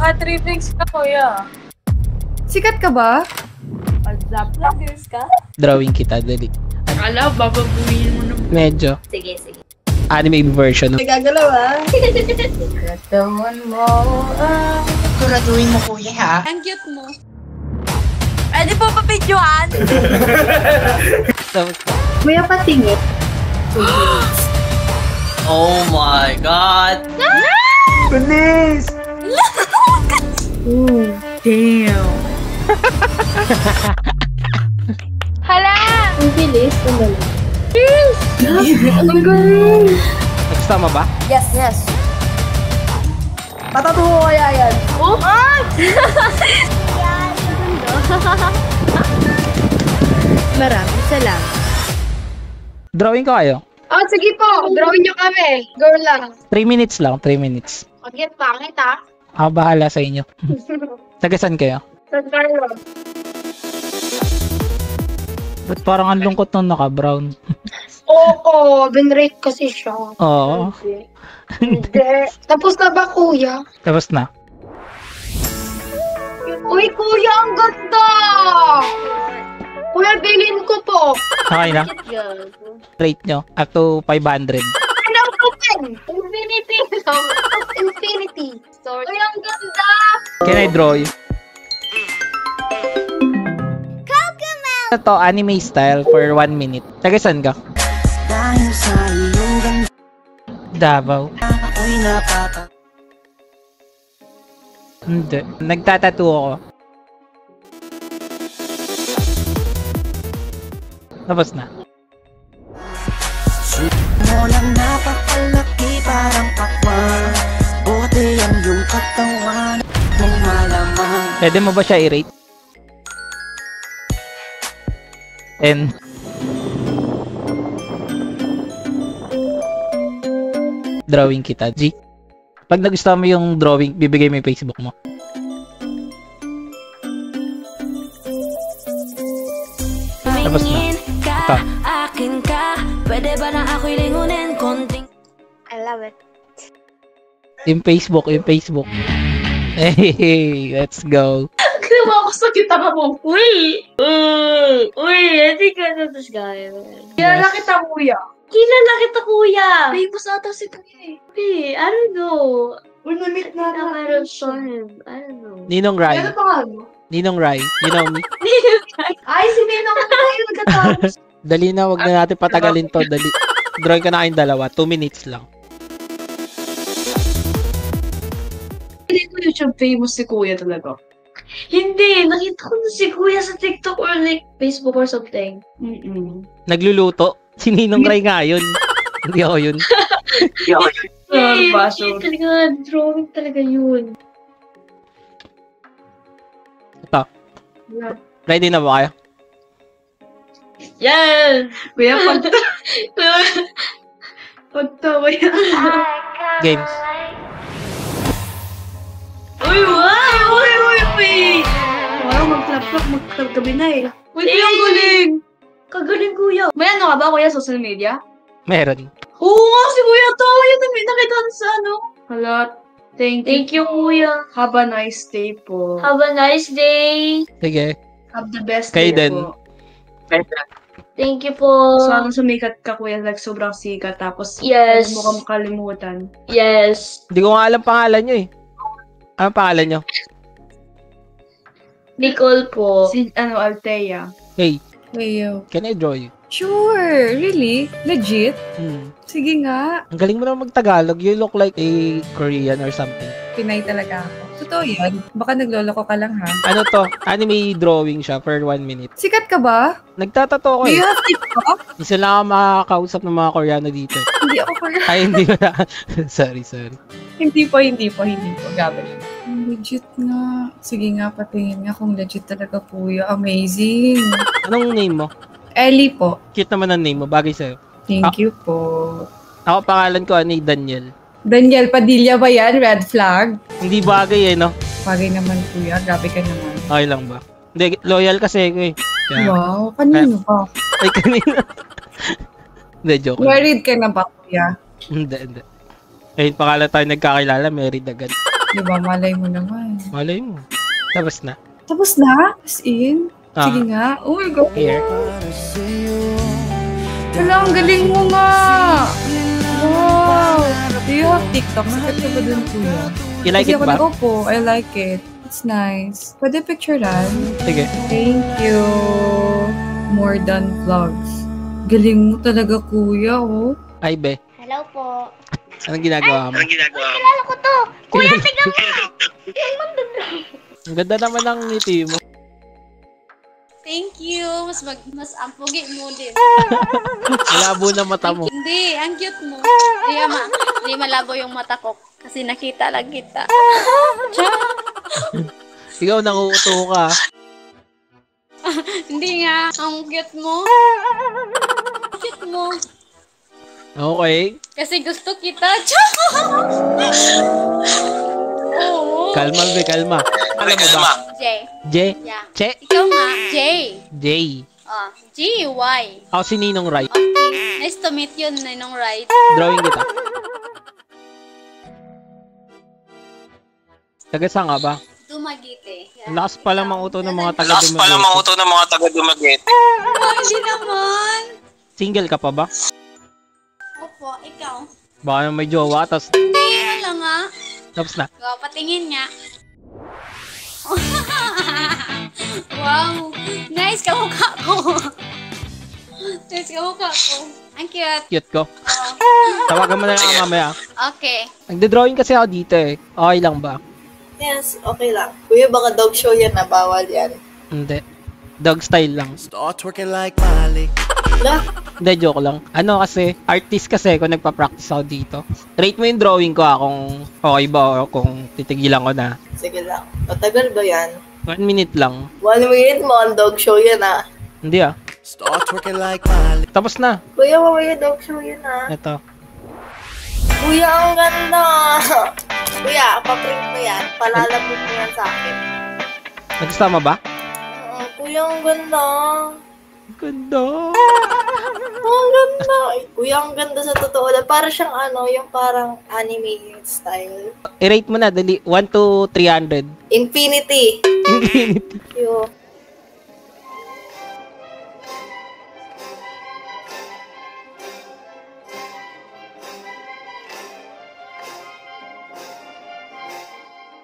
Baka 3 weeks ka, kuya. Sikat ka ba? What's up? Views ka? Drawing kita, dali. Akala, bababuhin mo naman. Medyo. Sige, sige. Anime version. May gagalaw ah. Katawan mo, Siguraduhin mo, kuya, ha? Ang cute mo. Pwede po papidyohan? Tapos, Kuya patingin. Oh my God! Bilis! Ooh, damn. Hala! Ang bilis. Ang galing. Ang galing. Nagsama ba? Yes, yes. Patatuho kaya yan. Oh! Maraming salamat. Drawing ko kayo. Oh, sige po. Drawing nyo kami. Go lang. 3 minutes lang, 3 minutes. Pagkat pangit ha. Ako bahala sa inyo. Tagasan kayo? San Carlos. Ba't parang ang lungkot nung naka-brown? Oo, binrate kasi siya. Oo. Hindi. Tapos na ba, kuya? Tapos na. Uy, kuya, ang ganda! Kuya, bilhin ko po. Okay na? Rate nyo. Up to 500. Ano po, pen? Infinity. Infinity. Sorry. Uy, ang ganda! Can I draw you? Ito, anime style for 1 minute. Tagasan ka? Dahil sa iyong ganda, Davao. ako'y napata. Hindi. Nagtatattoo ako. Tapos na. Mo lang napakalaki parang pakwan. Buti ang iyong katawan mong malaman. Pwede mo ba siya i-rate? 10. Drawing kita, G. Pag nagustuhan mo yung drawing, bibigay mo yung Facebook mo. Tapos na. Ito. Akin ka, pwede ba na ako'y lingunin konting? I love it. Yung Facebook, yung Facebook. Hey, let's go. Ginawa ko sa kita mo. Uy! Uy, hindi ka na this guy. Kilala kita, kuya. Kilala kita, kuya. Famous ata si kuya eh. Hey, I don't know. Uy, na-meet I never saw him. I don't know. Ninong Rai. Ano pangalan mo? Ninong Rai. You know me. Ay, si Ninong ko na yung nagkatapos. Dali na, wag na natin patagalin to. Dali. Drawing ka na kayong dalawa. 2 minutes lang. Hindi ko YouTube famous si Kuya talaga. Hindi, nakita ko na si kuya sa TikTok or like Facebook or something. Nagluluto. Si Ninong Rai nga yun. Hindi ako yun. Hey, baso. talaga, drawing talaga yun. Ito. Ready na ba kayo? Yan! Kuya, pagtawa yan. Games. Uy, wow! Uy, uy, uy! Wow, mag-clap-clap, magkagabi na eh. Uy, Hey! kuya, ang galing! Kagaling kuya. May ano ka ba, kuya, social media? Meron. Oo nga, si Kuya to! Yan, nakita ko sa ano. Hala, thank You, kuya. Have a nice day po. Have a nice day. Sige. Have the best Kayo day din. po. Thank you po. So, sumikat ka, kuya, like, sobrang sikat. Tapos, Yes. mo ka makalimutan. Yes. Hindi ko nga alam pangalan nyo eh. Ano pangalan nyo? Nicole po. Si, Althea. Hey, Wayo. can I draw you? Sure. Really? Legit? Sige nga. Ang galing mo naman mag-Tagalog. You look like a Korean or something. Pinay talaga ako. Totoo yan. Baka nagloloko ka lang ha. Ano to? Anime drawing siya for 1 minute. Sikat ka ba? Nagtatato ko Do eh. you have TikTok? Isa lang ako makakausap ng mga Koreano dito. Hindi ako Korean. Ay, hindi ko na. sorry. Hindi po. Gabi. Legit nga. Sige nga, patingin nga kung legit talaga kuya. Amazing. Anong name mo? Ellie po. Cute naman ang name mo. Bagay sa'yo. Thank you po. Ako pangalan ko ni Daniel. Daniel Padilla ba yan? Red flag? Hindi bagay eh, no? Bagay naman kuya. Grabe ka naman. Okay lang ba? Hindi, loyal kasi ako eh. Kaya, Wow. Kanino ba? ay, kanina. Hindi, joke lang. Married ka na ba kuya? Hindi. Ayun, pangalan tayo nagkakilala, married agad. Di ba? Malay mo naman. Malay mo. Tapos na. Tapos na? As in? Ah. Sige nga. Oh my God. Here. Wala, ang galing mo nga. Wow. Do you have TikTok? Nakit ka ba dun, kuya? You like Kasi it ako ba? nag-opo. I like it. It's nice. Pwede picturean? Sige. Thank you. More than vlogs. Galing mo talaga, kuya, oh. Ay, be. Hello po. Anong ginagawa mo? Kilala ko to. Kuya, tignan mo. Ang ganda naman ng ngiti mo. Thank you. Mas ang pugi mo din. Malabo na mata mo. Hindi, ang cute mo. Hindi malabo yung mata ko. Kasi nakita lang kita. Ikaw nanguuto ka. Hindi nga, ang cute mo. Cute mo. Okay. Kasi gusto kita. Oo. Kalma, be. Kalma. Alam mo ba? J. J? Yeah. Che? Ikaw nga, J. J. G-Y. Ako si Ninong Rai. Okay. Nice to meet you, Ninong Right. Drawing kita. Taga saan ka ba? Dumagite. Ang lakas palang manguto ng mga taga-Dumaguete. Oh, hindi naman. Single ka pa ba? Opo, ikaw. Baka naman may jowa, tapos Hindi, wala nga. tapos na. Go, patingin nga. Wow. Nice kamukha ko. Nice kamukha ko. Ang cute. Cute ko. Oh. Tawagan mo na lang ako mamaya. Okay. Nagde-drawing kasi ako dito eh. Okay lang ba? Yes, okay lang. Kuya, baka dog show yan na bawal yan. Hindi. Dog style lang. Start twerking like Miley. Wala. Hindi, joke lang. Ano kasi, artist kasi ako nagpa-practice ako dito. Rate mo yung drawing ko kung okay ba o kung titigilan ko na. Sige lang. Matagal ba yan? 1 minute lang. 1 minute mo ang dog show yan ah. Hindi ah. Start twerking like Miley. Tapos na. Kuya, mamaya dog show yan ah. Ito. Kuya, ang ganda. Kuya, paprint mo yan. Palalabot mo yan sa akin. Nagkasama ba? Kuya, ang ganda. Ganda. Ang ganda. Ay, kuya, ang ganda sa totoo lang. Para siyang ano, yung parang anime style. I-rate mo na, dali. 1 to 300. Infinity. Infinity. Yo.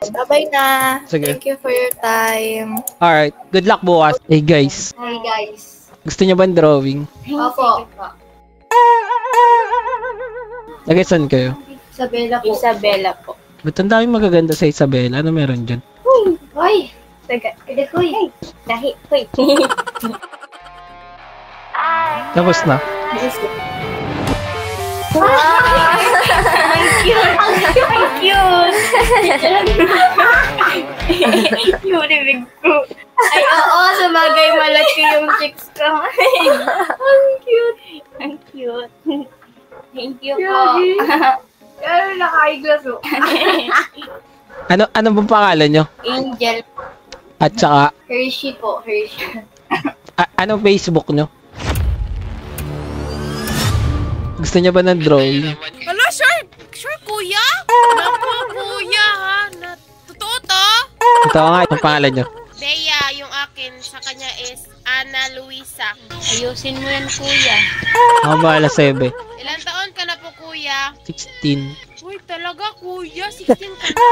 Bye-bye na. Sige. Thank you for your time. Alright. Good luck bukas. Hey guys. Hi, guys. Gusto niyo ba ng drawing? Opo. Nag-saan kayo? Isabela po. Isabela po. Ba't ang daming magaganda sa Isabela? Ano meron dyan? Hoy! Taga, hoy! Dahi, hoy! Tapos na. Ang cute! Ang cute! Yung big ko. Ay, oo, sa bagay malaki yung chicks ko. Ang cute! Ang cute. Thank you po. Pero naka-eyeglass mo. Ano bang pangalan nyo? Angel. At saka, Hershey po, Hershey. anong Facebook nyo? Gusto niyo ba ng drawing? Hala, sure, kuya? Naku, kuya, ha? Totoo to? Ito nga, ang pangalan nyo. Bea, yung akin, sa kanya is Ana Luisa. Ayusin mo yan, kuya. Ako bahala sa ebe. Ilang taon ka na po, kuya? 16. Uy, talaga, kuya? 16 ka na?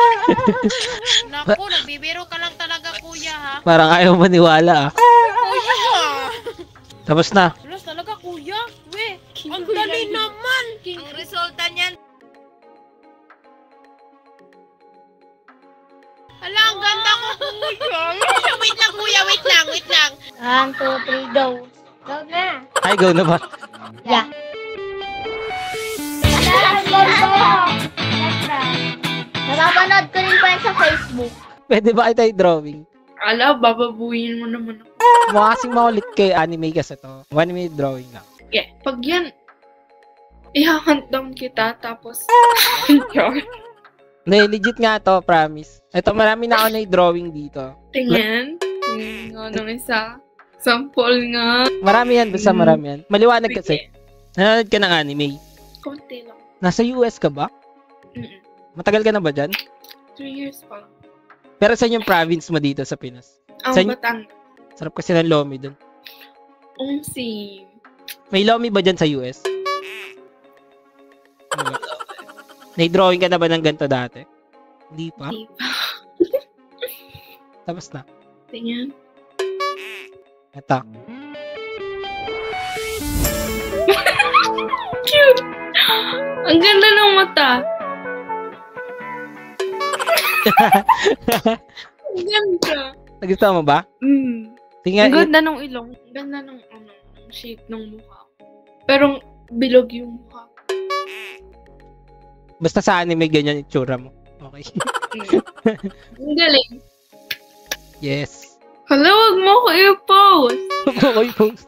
Naku, nagbibiro ka lang talaga, kuya, ha? Parang ayaw maniwala ah. Kuya, ha? Tapos na. Alas talaga, kuya? We, ang dali naman. Ang resulta niyan. Hala, ang ganda ko, kuya. Wait lang, kuya, wait lang. 1, 2, 3, go. Go na. Ay, go na ba? Yeah. Napapanood ko rin pa yan sa Facebook. Pwede ba kita yung drawing? Ala, bababuhin mo naman ako. Mukha kasing makulit kay anime kasi to. 1 minute drawing lang. Yeah, pag yan, i-hunt down kita, tapos, Hindi, legit nga to, promise. Ito, marami na ako na drawing dito. tingin. Tingin nga ng isa. Sample nga. Marami yan, basta marami yan. Maliwanag kasi. Nanonood ka ng anime. Konti lang. Nasa US ka ba? Mm-mm. Matagal ka na ba dyan? 3 years pa lang. Pero saan yung province mo dito sa Pinas? Ang Saan- Batangas. Sarap kasi ng lomi dun. Same. May lomi ba dyan sa US? Wala. Nai-drawing ka na ba ng ganito dati? Hindi pa? Hindi pa. Tapos na. Tingnan. Ito. Cute! Ang ganda ng mata. Ang ganda. Nagustuhan mo ba? Tingnan. Ang ganda ng ilong. Ang ganda ng shape ng mukha. Pero bilog yung mukha. Basta sa anime ganyan yung itsura mo. Okay. Ang galing. Yes. Hala, wag mo ko i-post. Okay, post.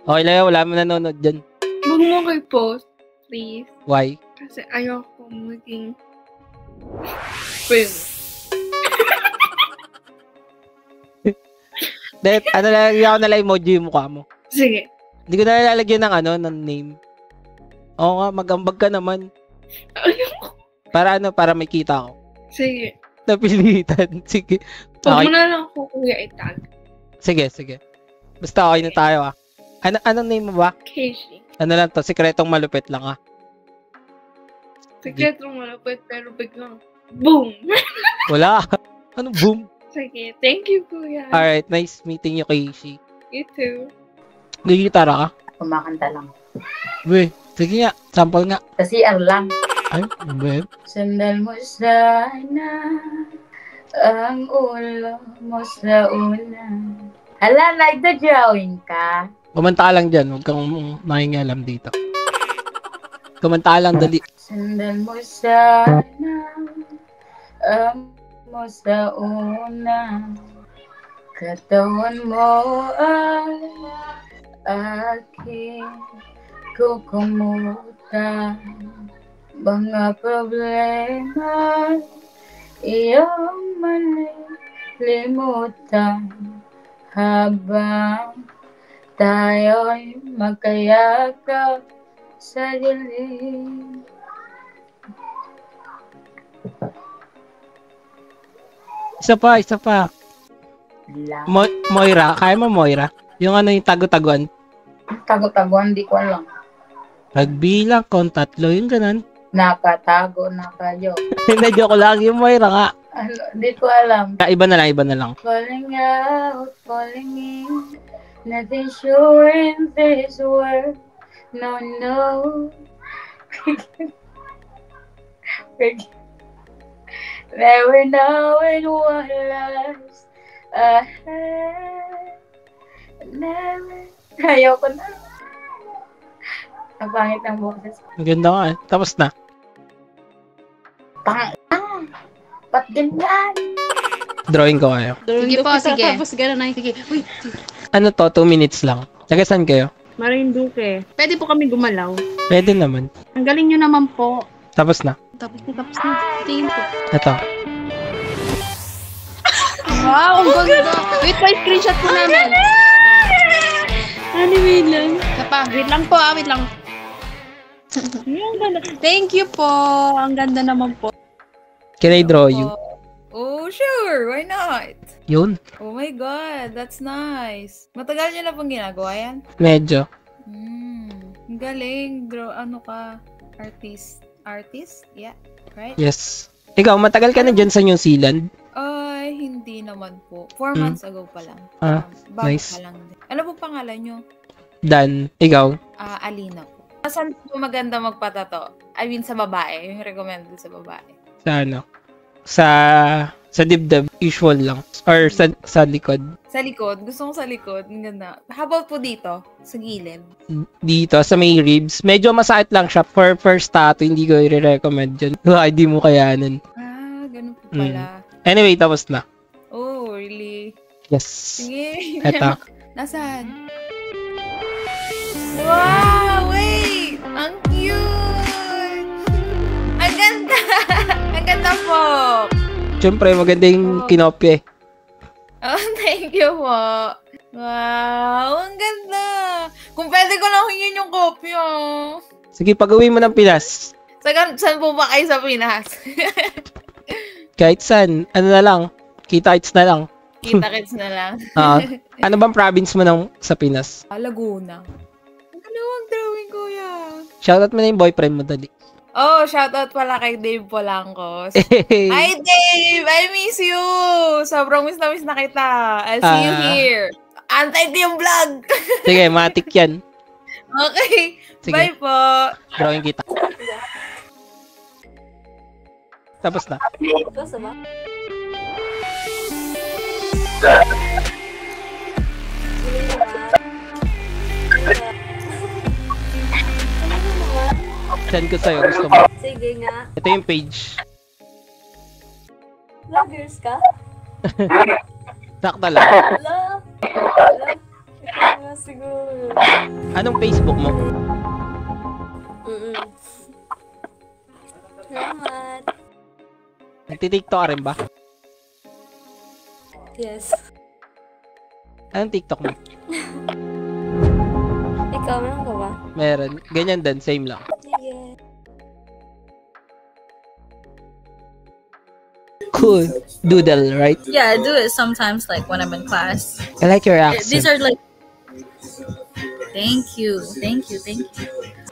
Okay lang yan. Wala mo nanonood dyan. Wag mo ko i-post. Please. Why? Kasi ayoko maging famous. Dahil, lalagyan ko nalang emoji yung mukha mo. Sige. Hindi ko na lalagyan ng name. Oo nga, mag-ambag ka naman. Ayoko. Para may kita ko. Sige. Napilitan. Sige. Huwag Okay. mo na lang ko kuya itag. Sige. Basta okay na tayo ah. Anong name mo ba? Casey. Ano lang to? Sikretong malupit lang ah. Sikretong malapit pero biglang boom! Wala. Anong boom? Sige. Thank you kuya. Alright, nice meeting you, Keishi. You too. Gigitara ka? Kumakanta lang. Uy, sige nga. Sample nga. Sa CR lang. Ay, babe. Sandal mo sana ang ulo mo sa ulan. Hala, nagda-drawing ka. Kumanta ka lang dyan. Huwag kang makingialam dito. Kumanta ka lang, dali. Sandal mo sana ang mo sa una. Katawan mo ang aking kukumutan. Mga problema iyong malilimutan habang tayo'y magkayakap sa dilim. Isa pa. Moira, kaya mo Moira? Yung yung tago-taguan. Tago-taguan, di ko alam. Pagbilang kung tatlo, yung ganun. Nakatago na kayo. Medyo ko lang yung Moira nga. Ano, di ko alam. Iba na lang. Falling out, falling in. Nothing sure in this world. No. Never knowing what lies ahead. Never. Ayoko na. Ang pangit ng boses. Ang ganda nga eh. Tapos na. Ba't ganyan? Drawing ko kayo. Sige po, sige. Tapos gano'n na. Sige. Uy. Ano to? 2 minutes lang. Taga saan kayo? Marinduque. Pwede po kami gumalaw. Pwede naman. Ang galing nyo naman po. Tapos na. Tapos na. Tingin po. Ito. Wow, ang ganda. Wait, screenshot mo namin. Wait lang. Wait lang po, wait lang. Thank you po. Ang ganda naman po. Can I draw you? Oh, sure. Why not? Yun. Oh my God. That's nice. Matagal niyo na pong ginagawa yan? Medyo. Ang galing. Ano ka? Artist? Yeah. Right? Yes. Ikaw, matagal ka na dyan sa New Zealand? Ay, hindi naman po. 4 months ago pa lang. Bago Nice. pa lang din. Ano po pangalan nyo? Dan. Ikaw? Alina po. Saan po maganda magpatato? I mean, sa babae. Yung recommended sa babae. Sa ano? Sa dibdib. Usual lang. Or sa likod. Sa likod? Gusto ko sa likod. Ang ganda. How about po dito? Sa gilid? Dito, sa may ribs. Medyo masakit lang siya. For first tattoo, hindi ko i-recommend dyan. Hindi mo kayanan. Ganun po pala. Anyway, tapos na. Oh, really? Yes. Sige. Eto. Nasaan? Wow! Wait! Ang cute! Ang ganda! Ang ganda po! Siyempre, maganda yung kinopya eh. Oh, thank you po. Wow! Ang ganda! Kung pwede ko lang hingin yung kopya. Sige, pag-uwi mo ng Pinas. Saan po ba kayo sa Pinas? Kahit saan. Ano na lang. Kita-kits na lang. Kita-kits na lang. Ano bang province mo sa Pinas? Laguna. Ano ang drawing, kuya? Shoutout mo na yung boyfriend mo, dali. Oh, shoutout pala kay Dave Polangcos. Hi, Dave! I miss you! Sobrang miss na kita. I'll see you here. Antay ko yung vlog! Sige, matik yan. Okay. Sige. Bye po. Drawing kita. Tapos na. Tapos na ba? Send ko sa'yo. Gusto mo? Sige nga. Ito yung page. Vloggers ka? Sakta lang. Hello? Ikaw nga siguro. Anong Facebook mo? Salamat. Nagtitiktok ka rin ba? Yes. Anong TikTok mo? Ikaw, meron ka ba? Meron. Ganyan din. Same lang. Sige. Cool. Doodle, right? Yeah, I do it sometimes, like when I'm in class. I like your accent. These are like... Thank you.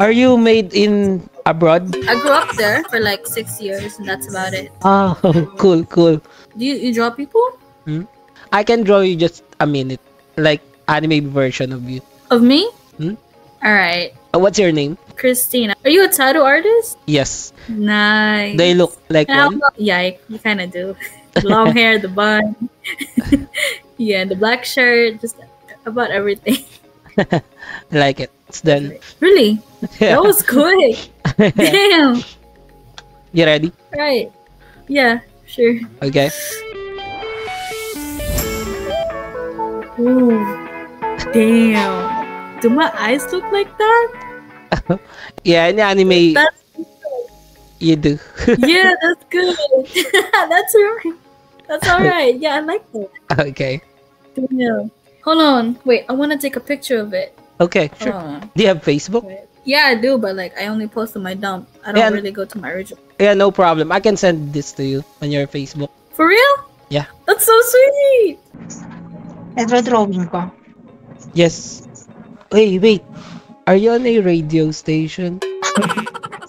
Are you made in abroad? I grew up there for like 6 years, and that's about it. Oh, cool. Do you draw people? I can draw you just a minute. Like, anime version of you. Of me? Alright. What's your name? Christina. Are you a tattoo artist? Yes. Nice. They look like one? Yeah, you kind of do. Long hair, the bun. Yeah, the black shirt. Just about everything. I like it. It's done. Really? Yeah. That was quick. Damn. You ready? Right. Yeah, sure. Okay. Ooh. Damn. Do my eyes look like that? Yeah, in anime, you do. Yeah, that's good. That's right. That's alright. Yeah, I like that. Okay. Damn. Hold on. Wait, I want to take a picture of it. Okay, sure. Do you have Facebook? Yeah, I do, but like I only post on my dump. I don't really go to my original. Yeah, no problem. I can send this to you on your Facebook. For real? Yeah. That's so sweet. Nagro-drawing ko. Yes. Hey, wait. Are you on a radio station?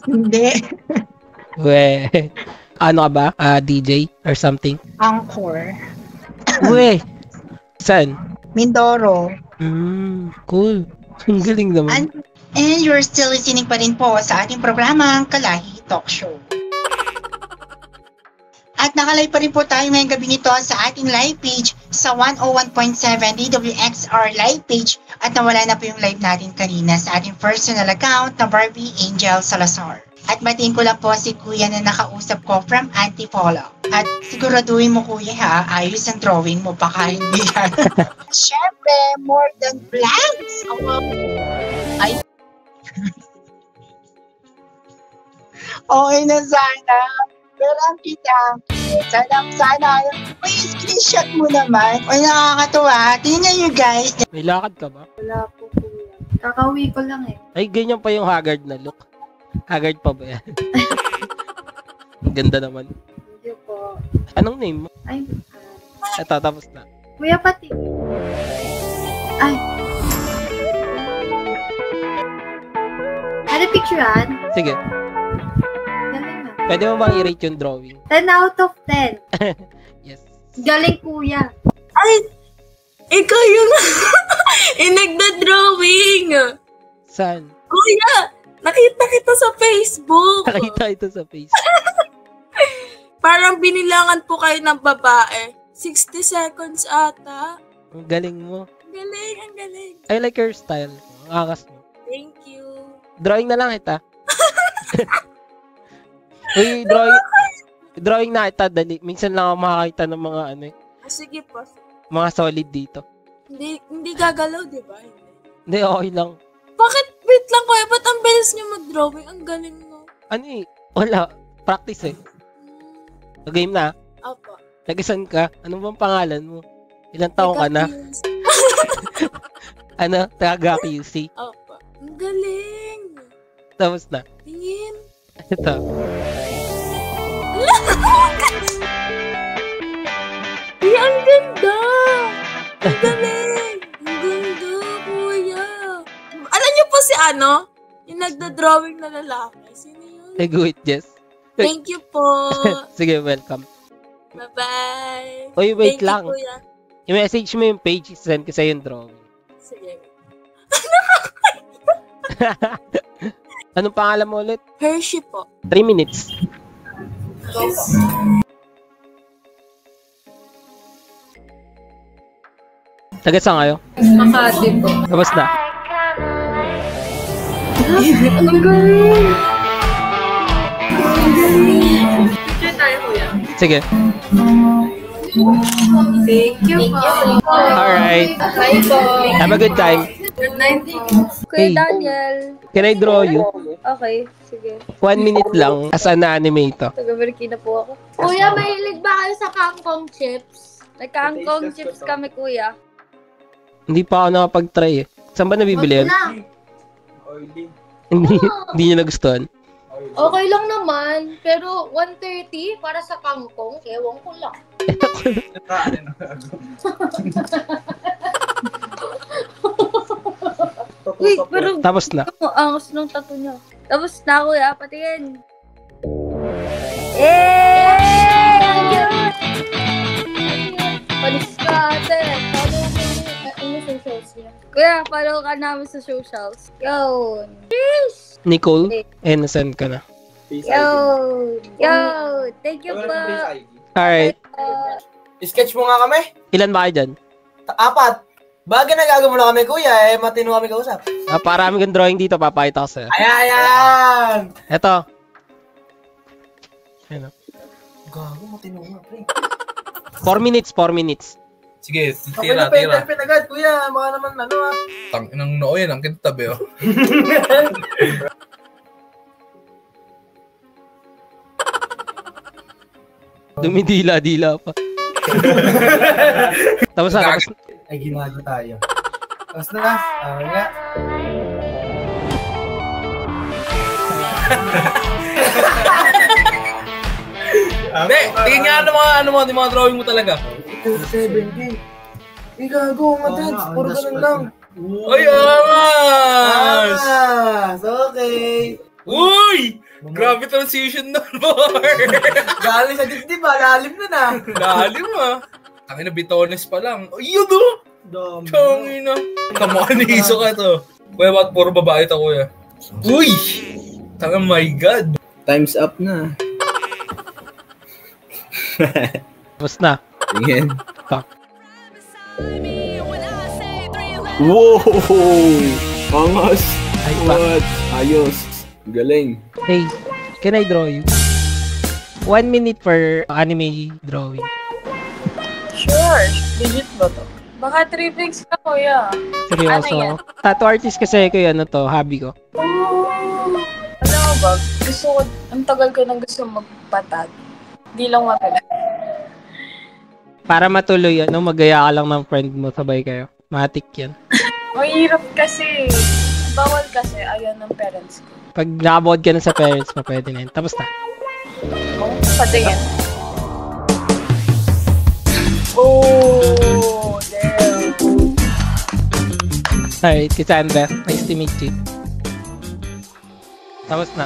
Hindi. We. Ano ka ba? DJ or something? Anchor. We. Saan? Mindoro. Cool. Ang galing naman. And you're still listening pa rin po sa ating programang Kalahi Talk Show. At nakalive pa rin po tayo ngayong gabi nito sa ating live page sa 101.7 DWXR live page at nawala na po yung live natin kanina sa ating personal account na Barbie Angel Salazar. At batiin ko lang po si Kuya na nakausap ko from Antipolo. At siguraduhin mo Kuya ha, ayos ang drawing mo, baka hindi yan. Siyempre, more than blanks. Ay. Okay na sana. Pero ang kita, sana, may screenshot mo naman. O nakakatuwa. Tingnan nyo guys. May lakad ka ba? Wala po Kuya. Kakauwi ko lang eh. Ay, ganyan pa yung haggard na look. Haggard pa ba yan? Ang ganda naman. Hindi po. Anong name mo? Ay, Ito, tapos na. Kuya pati. Ay. Ano picturean? Sige. Galing na. Pwede mo bang i-rate yung drawing? 10 out of 10. Yes. Galing Kuya. Ay! Ikaw yung nagda-drawing! Saan? Kuya! Nakita kita sa Facebook! Nakita ito sa Facebook. Parang binilangan po kayo ng babae. 60 seconds ata. Ang galing mo. Ang galing. I like your style. Ang angas mo. Thank you. Drawing na lang kita. Uy, drawing na kita. Dali. Minsan lang ako makakita ng mga ano eh. Sige po. Mga solid dito. Hindi gagalaw, di ba? Hindi, okay lang. Bakit? Wait lang Kuya, ba't ang bilis niyo mag-drawing? Ang galing mo. Ano eh? Wala. Practice eh. Game na. Opo. Nag-isan ka? Ano bang pangalan mo? Ilang taong ka na? Ano? Taga QC? Opo. Ang galing. Tapos na. Tingin. Ito. Ang ganda! Ang galing! Ang ganda, kuya! Alam niyo po si yung nagda-drawing na lalaki. Sino yun? Go it, Jess. Thank you po. Sige, welcome. Bye-bye. Oy, wait Thank you, lang. kuya. I-message mo yung page, send ko sa'yo yung drawing. Sige. Anong pangalan mo ulit? Hershey po. 3 minutes. Taga saan kayo? Makati po. Tapos na. Ang galing! Picture tayo, kuya. Sige. Thank you po. Alright. Bye po. Have a good time. Good night po. Hey. Kuya Daniel. Can I draw you? Okay, sige. 1 minute lang as an animator. Taga-Marikina po ako. Kuya, mahilig ba kayo sa kangkong chips? Nagkangkong chips kami, kuya. Hindi pa ako nakapag-try eh. Saan ba nabibili yan? Hindi niyo nagustuhan. Okay lang naman, pero 130 para sa kangkong, ewan ko lang. Wait, pero Tapos na. angas nung tattoo niya. Tapos na, kuya. Patingin. Palis ka, ate. Follow mo. Ano sa socials niya? Kuya, follow ka namin sa socials. Yun. Nicole, send ka na. Yun. Yun. Thank you po. Alright. Sketch mo nga kami. Ilan ba kayo dyan? 4. Bagay nagagawa mo na kami, kuya. Matino kami kausap. Parami kang drawing dito, papakita ko sa'yo. Ayan! Eto. Ayan. Gago, matino nga, pre. 4 minutes, 4 minutes. Sige, Okay na, tira. agad, kuya. Baka naman, Tanginang noo yan, ang kintabi, oh. Dumidila-dila pa. Tapos na, tapos. Ay, ginago tayo. Tapos na. Nga. Hindi, tingin nga ano mga drawing mo talaga. 7K. Ay, gago, matins. Puro ganun lang. Ay, angas! Okay. Uy! Grabe transition na, Mar! Galing sa dibdib, lalim na. Lalim, Tangin na bitones pa lang. Ayun, oh! Tangin na. Kamukha ni Iso ka to. Kuya, bakit puro babae ito, kuya? Uy! Tangin, my God! Time's up na. Tapos na. Tingin. Fuck. Wow! Angas! What? Ayos. Galing. Hey, can I draw you? 1 minute per anime drawing. Sure. Legit ba to? Baka 3 weeks ka, kuya. Seryoso? Ano yan? Tattoo artist kasi ko yan, hobby ko. Alam mo ba, gusto ko, ang tagal ko nang gusto magpatag. Di lang matagal. Para matuloy, magaya ka lang ng friend mo, sabay kayo. Matik yan. Mahirap kasi. Bawal kasi, ayaw ng parents ko. Pag nakabod ka na sa parents mo, pwede na yun. Tapos na. Oh, patingin. Oh, damn. Alright, Cassandra. Nice to meet you. Tapos na.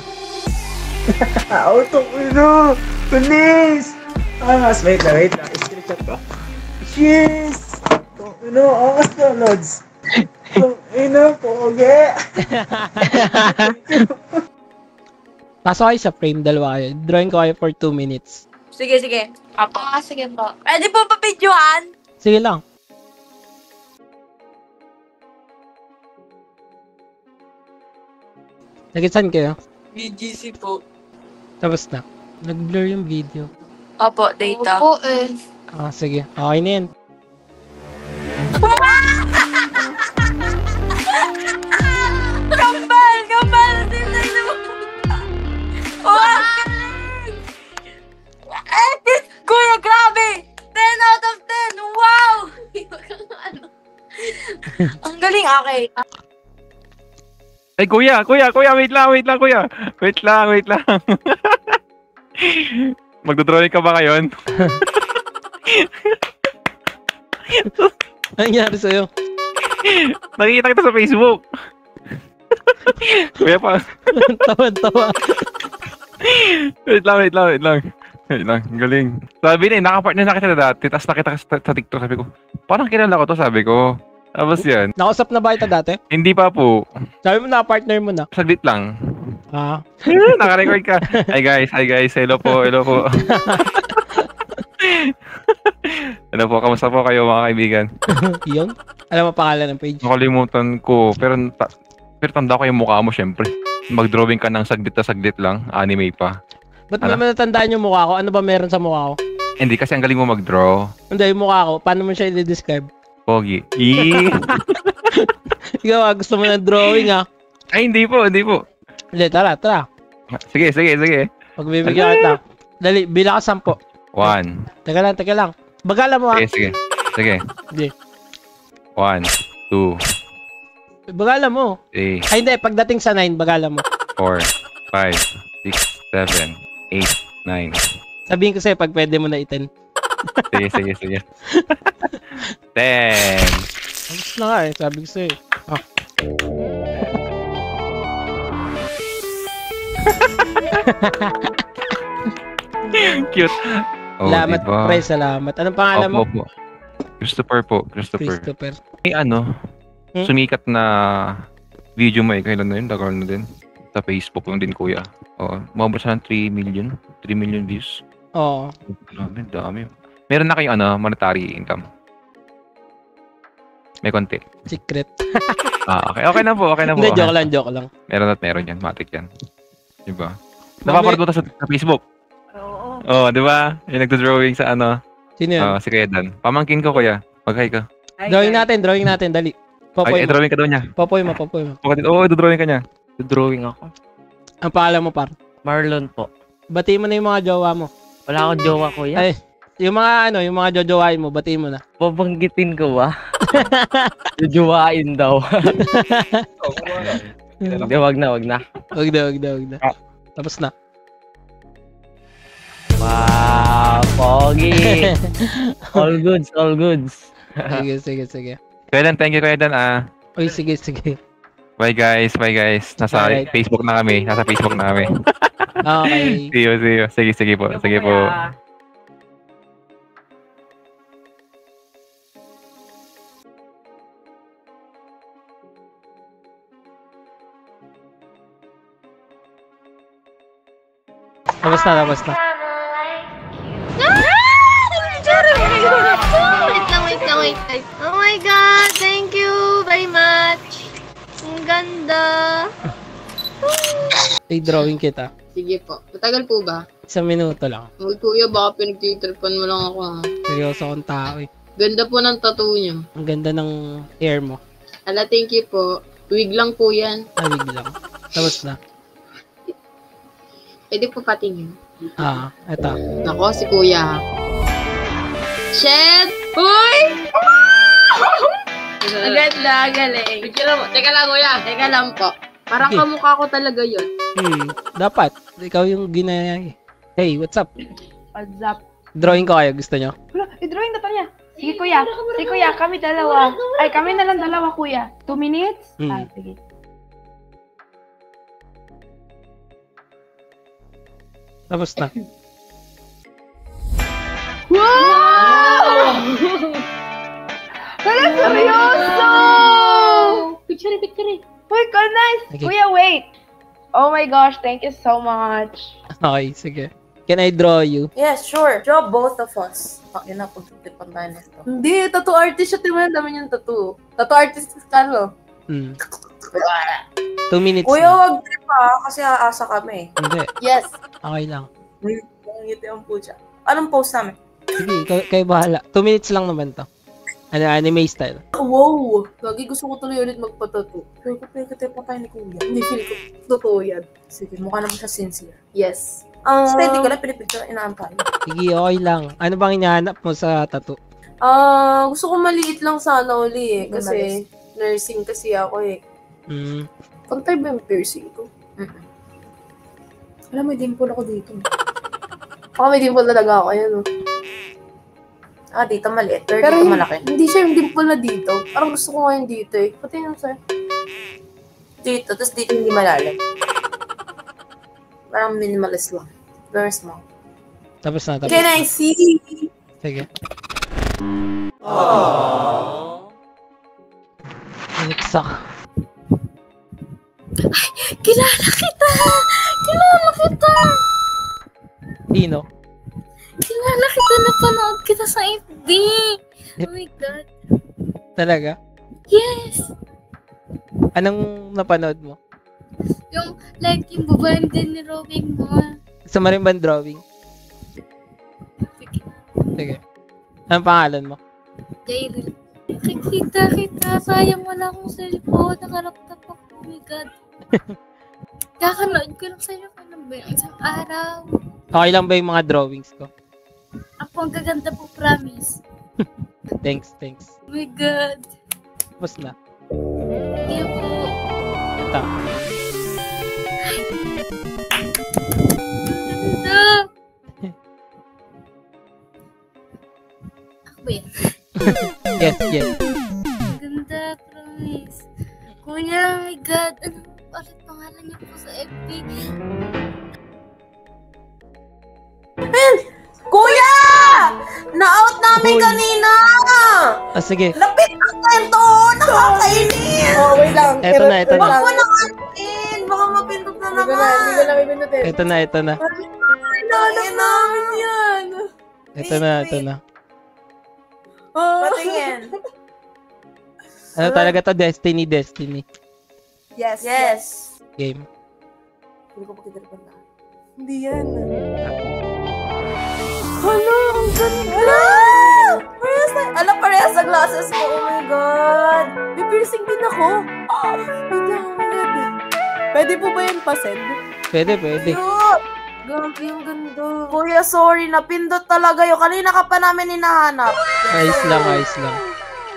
Auto ko na! Panis! Angas, wait lang. Screenshot ko. Cheers! Angas na, Lods. Poge! Pasok kayo sa frame, dalawa kayo. Drawing ko kayo for 2 minutes. Sige. Apo. Sige po. Pwede po papidyohan? Sige lang. Nagisan kayo? BGC po. Tapos na. Nag-blur yung video. Opo, data. Opo Sige. Okay na yan. Kambal! Tingnan mo! Wow! Kuya, grabe! 10 out of 10! Wow! Ang galing, okay. Ay, kuya, wait lang, kuya. Wait lang. Magdodrawing ka ba ngayon? Ano nangyari sa'yo? Nakikita kita sa Facebook. Kuya pa. Tawa-tawa. Wait lang. Galing. Sabi niya, nakapartner na kita dati, tapos nakita ka sa TikTok, sabi ko, parang kilala ko to, sabi ko. Tapos yan. Nakausap na ba kita dati? Hindi pa po. Sabi mo na, partner mo na. Saglit lang. Ah. Naka-record ka. Hi guys. Hello po. Hello po, kamusta po kayo mga kaibigan? Yung? Alam mo pangalan ng page? Nakalimutan ko, pero tanda ko yung mukha mo syempre. Mag-drawing ka ng saglit na saglit lang, anime pa. Ba't mo natandaan yung mukha ko? Ano ba meron sa mukha ko? Hindi, kasi ang galing mo mag-draw. Hindi, yung mukha ko. Paano mo siya i-describe? Pogi. Ikaw gusto mo ng drawing Ay, hindi po. Hindi, tara. Sige. Pagbibigyan kita. Dali, bila ka 10. 1. Teka lang. Bagala mo Sige. Hindi. 1, 2. Bagala mo. 3. Ay, hindi. Pagdating sa 9, bagala mo. 4, 5, 6, 7, 8, 9. Sabihin ko sa'yo pag pwede mo na i-10. Sige. 10. Ayos na nga sabi ko sa'yo. Cute. Salamat, diba? pre. Salamat. Anong pangalan mo? Christopher po. May Hmm? sumikat na video mo kailan na yun? Dagal na din. Sa Facebook lang din, kuya. Mabot siya ng 3 million views. Oo. Dami. Meron na kayong monetary income? May konti. Secret. Okay na po. Hindi, joke lang. Meron yan. Matik yan. Diba? Napapanood mo sa Facebook? Oo, diba? Yung nagdo-drawing sa Sino yan? Si Kuya Dan. Pamangkin ko, kuya. Mag-hi ka. Drawing natin. Dali. Ay, drawing ka daw niya. Popoy mo. Oo, drawing ka niya. Drawing ako. Ang pangalan mo, par? Marlon po. Batiin mo na yung mga jowa mo. Wala akong jowa, kuya. Ay, yung mga jojowain mo, batiin mo na. Babanggitin ko ba? Jojowain daw. Hindi, wag na. Wag na. Tapos na. Wow, pogi. All goods. Sige. Kuya Dan, thank you, Kuya Dan. Uy, sige. Bye guys. Nasa Facebook na kami. Okay. See you. Sige po. Tapos na. Wait. Oh my God, thank you very much. Ang ganda. I-drawing kita. Sige po. Matagal po ba? 1 minuto lang. Uy, kuya, baka pinagtitripan mo lang ako Seryoso akong tao Ganda po ng tattoo niyo. Ang ganda ng hair mo. Thank you po. Wig lang po yan. Wig lang. Tapos na. Pwede po patingin. Eto. Nako, si kuya. Shed! Uy! Ang ganda, galing. Teka lang, kuya. Teka lang po. Parang kamukha ko talaga yun. Dapat. Ikaw yung ginaya Hey, what's up? What's up? Drawing ko kayo. Gusto nyo? I-drawing na pa niya. Sige, kuya. Kami dalawa. Ay, kami na lang dalawa, kuya. 2 minutes? Sige. Tapos na. Wow! Wala, seryoso! Picture. Uy, nice! Okay. Kuya, wait! Oh my gosh, thank you so much. Okay, sige. Can I draw you? Yes, sure. Draw both of us. Yun na, pagtitipan tayo nito. Hindi, tattoo artist siya. Tingnan, dami niyang tattoo. Tattoo artist ka, no? 2 minutes Kuya, na. wag trip kasi aasa kami. Hindi. Yes. Okay lang. Ngiti ang po siya. Anong post namin? Sige, kayo bahala. 2 minutes lang naman to. Anime style. Wow! Lagi gusto ko tuloy ulit magpatato. Pero kapag pa tayo ni Kuya. Hindi, feel ko. Totoo yan. Sige, mukha naman siya sincere. Yes. Steady ka lang, pinipicture, inaantay. Sige, okay lang. Ano bang hinahanap mo sa tattoo? Gusto ko maliit lang sana uli kasi nursing kasi ako Pag-type ba yung piercing ko? Alam, may dimple ako dito. May dimple talaga ako. Ayan, Dito maliit. Pero Pero dito malaki. hindi siya yung dimple na dito. Parang gusto ko ngayon dito eh. Pati yung sa'yo. Dito, tapos dito hindi malalim. Parang minimalist lang. Very small. Tapos na, tapos. Can I see? Sige. Niksak. Kilala kita! Kilala kita! Dino? Kilala kita, napanood kita sa FB. Oh my God. Talaga? Yes! Anong napanood mo? Yung, like, yung babae din ni Robin mo. Gusto mo rin ba drawing? Sige. Anong pangalan mo? Jayril. Nakikita kita. Sayang wala akong cellphone. Nakalaptop ako. Oh my God. Kakanood ko lang sa'yo. Ano ba yung isang araw? Okay lang ba yung mga drawings ko? Ako ang gaganda po, promise. Thanks. Oh my God. Tapos na. Hindi po. Ito. Ganda. Ako ba yan? Yes. Ganda, promise. Kuya, oh my God. Ano ulit pangalan niyo po sa FB? Kuya! Na-out namin kanina! Sige. Lapit ang kwento! Nakakainis! Oh, wait lang. Eto na. Huwag mo na kanin! Baka mapindot na naman! Hindi ko na mipindutin. Ito na. Ay, namin yan! Ito na. Patingin. Ano talaga to? Destiny. Yes. Game. Hindi ko pakitiripan na. Hindi yan. Hala, ang ganda! Parehas na glasses ko. Oh my God! May piercing din ako. Pwede po ba yun pa-send? Pwede. Grabe yung ganda. Kuya, sorry. Napindot talaga yun. Kanina ka pa namin hinahanap. Ayos lang.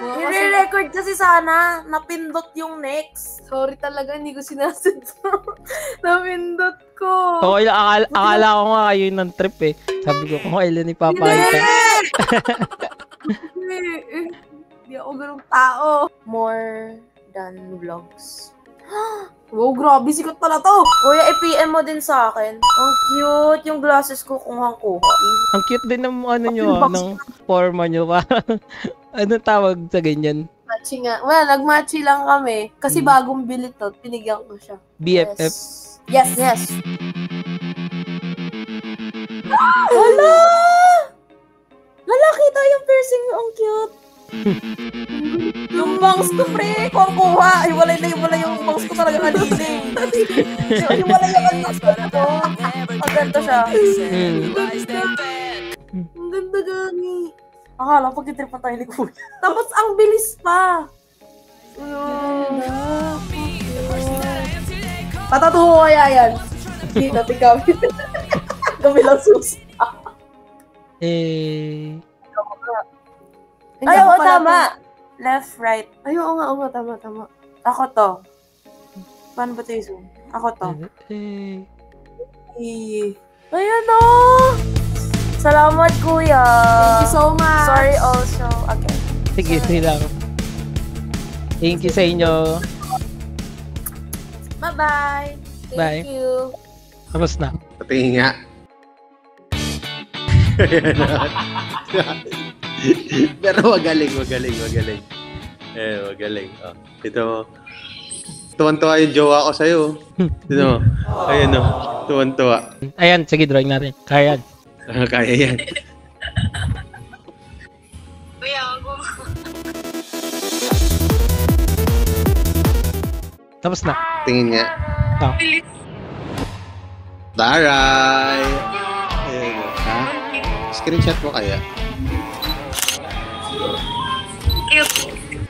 I-record kasi sana. Napindot yung next. Sorry talaga, hindi ko sinasadya. Napindot ko. Okay lang. Akala ko nga kayo ng trip eh. Sabi ko kung kailan ipapalitan. Hindi ako ganung tao. More than vlogs. Wow, grabe. Sikat pala to. Kuya, i-PM mo din sa akin. Ang cute yung glasses ko kung kuha. Ang cute din ng ng forma nyo. Anong tawag sa ganyan? Matching nga. Well, nag-matchy lang kami. Kasi bagong bili to. Pinigyan ko siya. BFF? Yes. Hala! Hala, kita yung piercing mo. Ang cute. Yung bangs ko, pre. Kung kuha. Iwalay yung bangs ko talaga kanina. Iwalay yung bangs ko. Ang ganda siya. Ang ganda gani. Akala, pag-trip pa tayo ni Kuya. Tapos, ang bilis pa. Patatuho kaya yan. Dito, tingkawin. Kabilang susi. Ay, oo, tama. Left, right. Ay, oo nga, tama. Ako to. Paano ba ito yung zoom? Ako to. Ayan o! Salamat, Kuya. Thank you so much. Sorry also. Again. Sige lang. Thank you sa inyo. Bye-bye. Bye. Thank you. Tapos na. Patingin nga. Pero magaling. Magaling. Oh. Ito mo. Tuwan-tuwa yung jowa ko sa'yo. Ito mo. Ayan o. Tuwan-tuwa. Ayan, sige, drawing natin. Kaya yan. Kaya yan. Tapos na. Tingin nga. Taray! Ayan o. Ha? Screenshot mo kaya?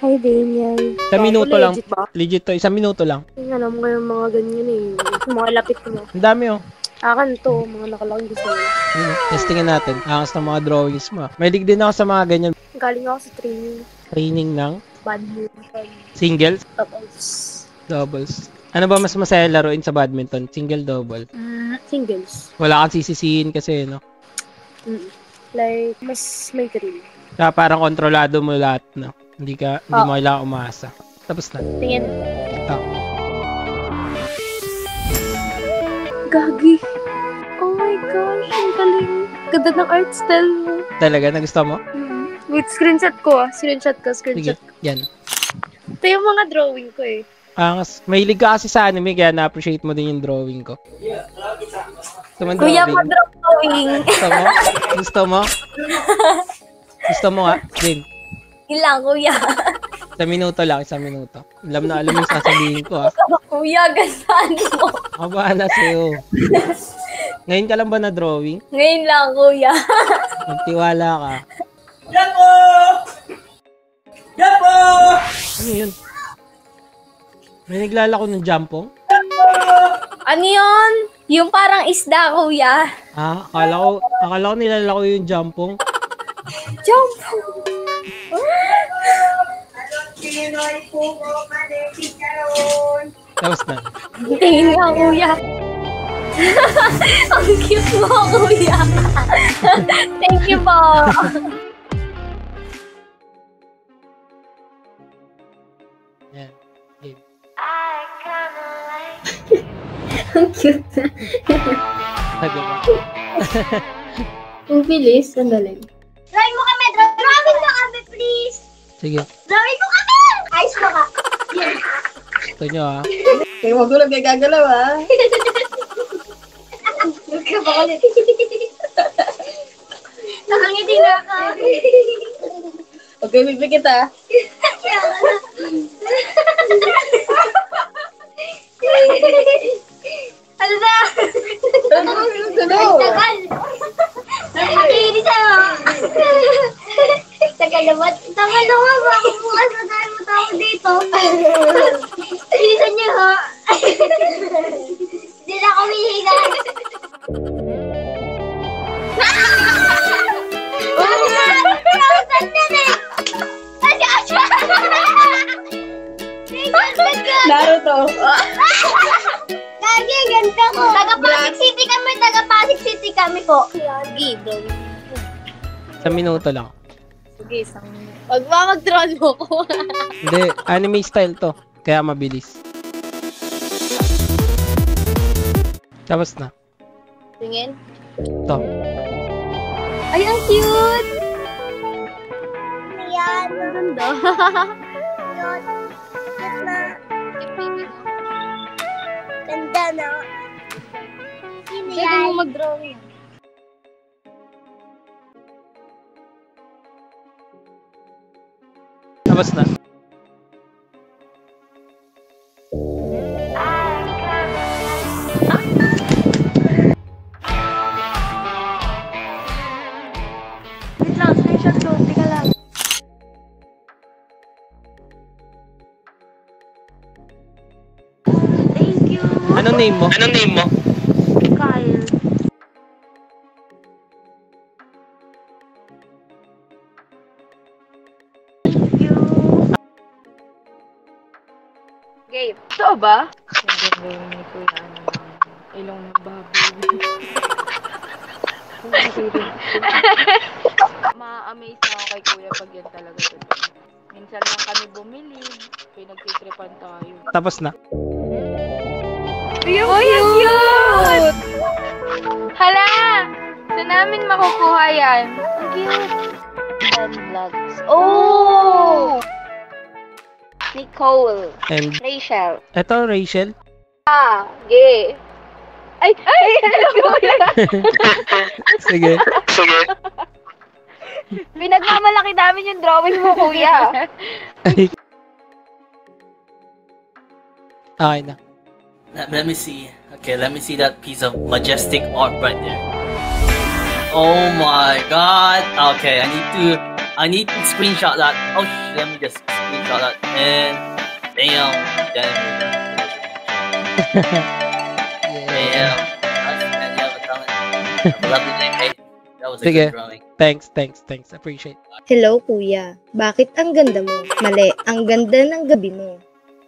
Hi, Daniel. Isang minuto lang. Legit ba? Legit to. 1 minuto lang. Alam ko yung mga ganyan eh. Mga lapit ko na. Ang dami oh. Akan to, mga nakalaking gusto mo. Testingin natin. Angas ng mga drawings mo. Mahilig din ako sa mga ganyan. Galing ako sa training. Training ng? Badminton. Singles? Doubles. Ano ba mas masaya laruin sa badminton? Single, double? Singles. Wala kang sisisihin kasi, no? Like, mas may thrill. Kaya parang kontrolado mo lahat, no? Hindi mo kailangan umasa. Tapos na. Tingin. Oh. Gagi. Oh my gosh, ang galing. Ganda ng art style mo. Talaga? Nagusto mo? Wait, screenshot ko. Screenshot ko. Sige, yan. Ito yung mga drawing ko eh. Mahilig ka kasi sa anime, kaya na-appreciate mo din yung drawing ko. Kuya, mag-drawing. Gusto mo? Gusto mo nga? Din. Ilang, kuya. Isang minuto lang, 1 minuto. Alam yung sasabihin ko, ha? Kuya, gandaan mo. Ako bahala sa'yo. Ngayon ka lang ba na-drawing? Ngayon lang, kuya. Magtiwala ka. Yapo! Yapo! Ano yun? May naglalako ng jampong? Ano yun? Yung parang isda, kuya. Akala ko nilalako yung jampong. Jampong? Tapos na. Tingin nga, kuya. Ang cute mo, kuya. Thank you po. Yan. Ang cute. Ang bilis, sandali. Drawing mo kami! Drawing mo kami, please! Sige. Drawing mo kami! Ayos mo ka! Ito nyo, ha? Kaya magulang kayo gagalaw, ha? Huwag ka ba ulit? Nakangiti na ako. Huwag kayo bibigit, ha? Ano na? Ano? Tagal! Nakikinig sa'yo! Tagal naman. Tagal naman. Bakit bukas na tayo matawag dito? Bilisan niyo, ha? Hindi na kami higan. Naruto. Gagi, ganda ko. Taga-Pasig City kami. Taga-Pasig City kami po. Gagi, drawing. 1 minuto lang. Sige, 1 minuto. Wag ba mag-draw mo ko? Hindi, anime style to. Kaya mabilis. Tapos na. Tingin. Ito. Ay, ang cute! Yan. Ang ganda. Ganda, no? Sino Pwede yan? mo mag-drawing. Tapos na. Wait lang, screenshot ko. Tika lang. Thank you. Anong name mo? Kyle. Gabe. Ito ba? Gagawin ni Kuya ilong ng baboy. Ma-amaze na ako kay Kuya pag yan talaga totoo. Minsan lang kami bumili, pinagtitripan tayo. Tapos na. Uy, ang cute! Hala! Saan namin makukuha yan? Ang cute! 10 vlogs. Oh! Nicole. And Rachel. eto, Rachel. Gay. Ay! Sige. Pinagmamalaki namin yung drawing mo, kuya. Okay na. Let me see. Okay, let me see that piece of majestic art right there. Oh my god. Okay, I need to screenshot that. Oh shit, let me just screenshot that. And damn. Damn. Lovely name, hey. That was a Sige. good drawing. Thanks. Appreciate. Hello, kuya. Bakit ang ganda mo? Mali, ang ganda ng gabi mo.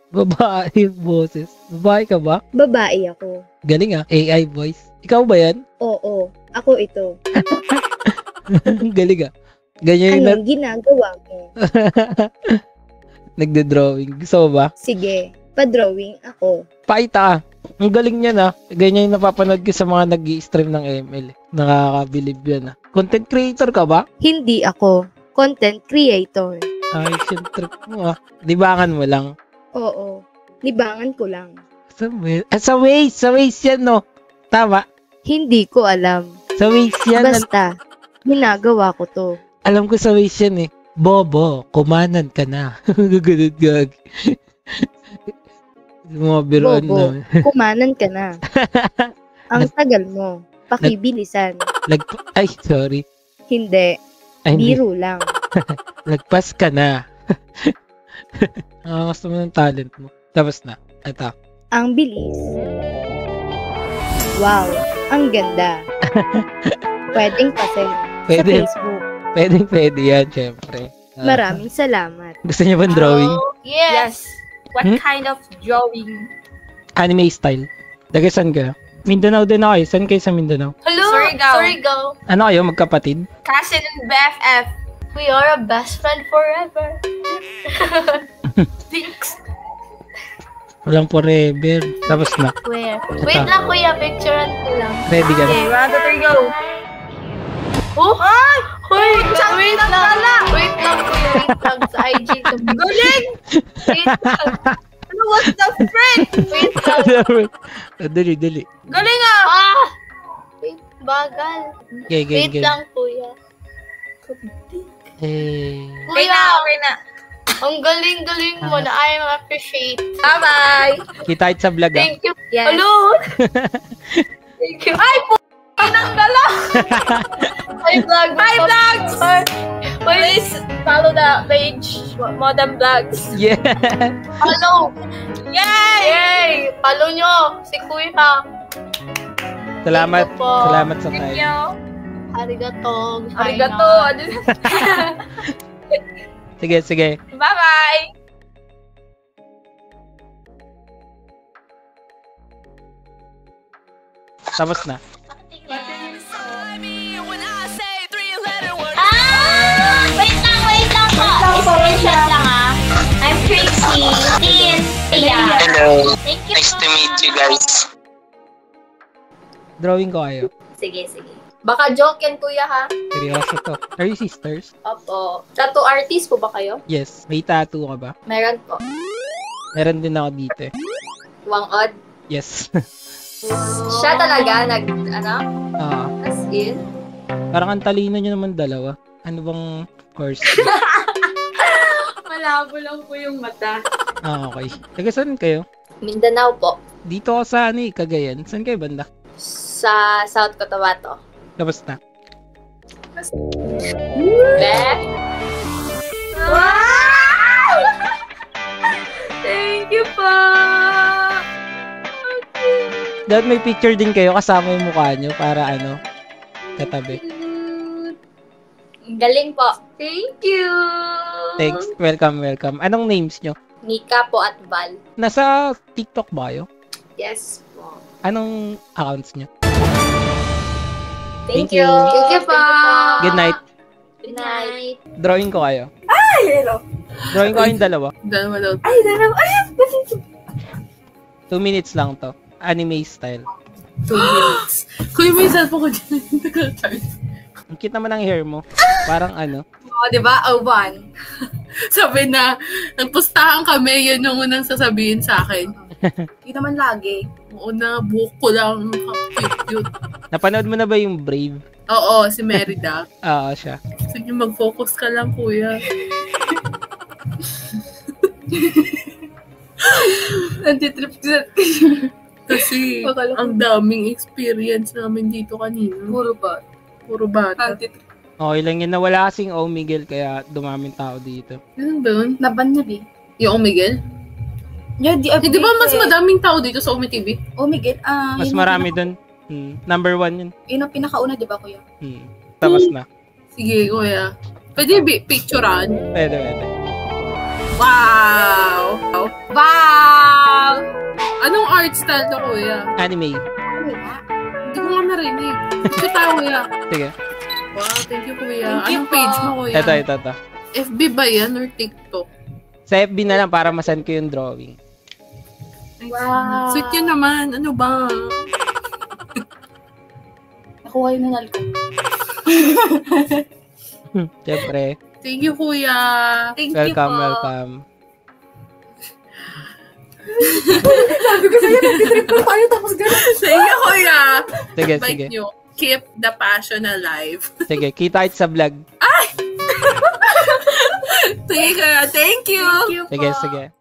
Babae yung boses. Babae ka ba? Babae ako. Galing, AI voice. Ikaw ba yan? Oo, ako ito. Galing, Ganyan Anong ginagawa mo? Nagde-drawing. Gusto mo ba? Sige, pa-drawing ako. Paita ka. Ang galing niya na. Ganyan yung napapanood ko sa mga nag-i-stream ng ML. Nakakabilib yan. Content creator ka ba? Hindi ako. Content creator. Ay, yung trip mo Libangan mo lang. Oo. Libangan ko lang. Sa Waze yan, no? Tama? Hindi ko alam. Sa Waze yan. Basta, ginagawa ko to. Alam ko sa Waze yan eh. Bobo, kumanan ka na. Gagad. Mga biroon Bobo, na. kumanan ka na. Ang tagal mo. Pakibilisan. Ay, sorry. Hindi. Ay, hindi. Biro lang. Lagpas ka na. Gusto mo ng talent mo. Tapos na. Ito. Ang bilis. Wow, ang ganda. Pwedeng pa-send sa Facebook. Pwede yan, syempre. Maraming salamat. Gusto niya ba drawing? Yes. What kind of drawing? Anime style. Taga saan ka? Mindanao din ako eh. Saan kayo sa Mindanao? Hello, Surigao. Ano kayo? Magkapatid? Cousin and BFF. We are a best friend forever. Thanks. Walang forever. Tapos na. Where? Wait lang, kuya. Picturean ko lang. Ready ka na? Okay, 1, 2, 3, go. Oh! Ay! Wait lang pala! Wait lang, kuya. Wait lang sa IG. Galing! Wait lang. Ano was the friend? Wait lang. Dali. Galing ah! Wait, bagal. Wait lang, kuya. Kuya, Okay na. Ang galing-galing mo na I appreciate. Bye-bye! Kita sa vlog ah. Thank you. Yes. Hello! Thank you. Ay, p***ang dala! Hi, vlog! Hi, vlogs! Please follow the page, Modern Vlogs. Yeah! Follow! Yay! Follow nyo si Kuya. Salamat. Salamat sa Thank time. you. Arigato. Arigato. Sige. Bye-bye! Tapos na. Wait lang po. Screenshot lang ah. I'm Trixie. Hello. Thank you Nice to meet you guys. Drawing ko kayo. Sige. Baka joke yan, kuya, ha? Seryoso to. Are you sisters? Opo. Tattoo artist po ba kayo? Yes. May tattoo ka ba? Meron po. Meron din ako dito eh. Wangod? Yes. Siya talaga, as in? Parang ang talino nyo naman dalawa. Ano bang course? Malabo lang po yung mata. Okay. Taga saan kayo? Mindanao po. Dito ako sa Cagayan. Saan kayo banda? Sa South Cotabato. Tapos na. Wow! Thank you po! Dapat may picture din kayo kasama yung mukha nyo para katabi. Galing po. Thank you! Thanks. Welcome. Anong names nyo? Nika po at Val. Nasa TikTok ba kayo? Yes po. Anong accounts nyo? Thank you. Thank you po. Good night. Good night. Drawing ko kayo. Ay, hello. Drawing ko kayong dalawa. Dalawa daw. Ay, dalawa. Ay, 2 minutes lang to. Anime style. 2 minutes. Kuya, may cellphone ko dyan. Ang cute naman ang hair mo. Parang Oo, di ba? One. Sabi na, nagpustahan kami, yun yung unang sasabihin sa akin. Hindi naman lagi. Oo na, buhok ko lang. Cute. Napanood mo na ba yung Brave? Oo, si Merida. Oo, siya. Sige, mag-focus ka lang, kuya. Antitrip ka. Kasi, ang daming experience namin dito kanina. Puro bata. Okay lang yun. Nawala kasing Omigel kaya dumaming tao dito. Ganun ba yun? Naban niya, Bi. Yung Omigel? Yeah, di ba mas madaming tao dito sa Omi-TV? Omigel? Mas marami dun. Number 1 yun. Yun ang pinakauna, di ba, kuya? Tapos na. Sige, kuya. Pwede picturean? Pwede. Wow! Wow! Anong art style to, kuya? Anime. Hindi ko nga narinig. Ito tayo, kuya. Sige. Wow, thank you, kuya. Thank you Anong page mo, kuya? Ito. FB ba yan or TikTok? Sa FB na lang para masend ko yung drawing. Wow. Sweet yun naman. Ano ba? Nakuha yung nanal ko. Siyempre. Thank you, kuya. Welcome. Sabi ko sa'yo, nag-trip na tayo tapos gano'n. Thank you, kuya. Sige. Bike nyo. Keep the passion alive. Sige, kita sa vlog. Sige, kuya. Thank you. Sige.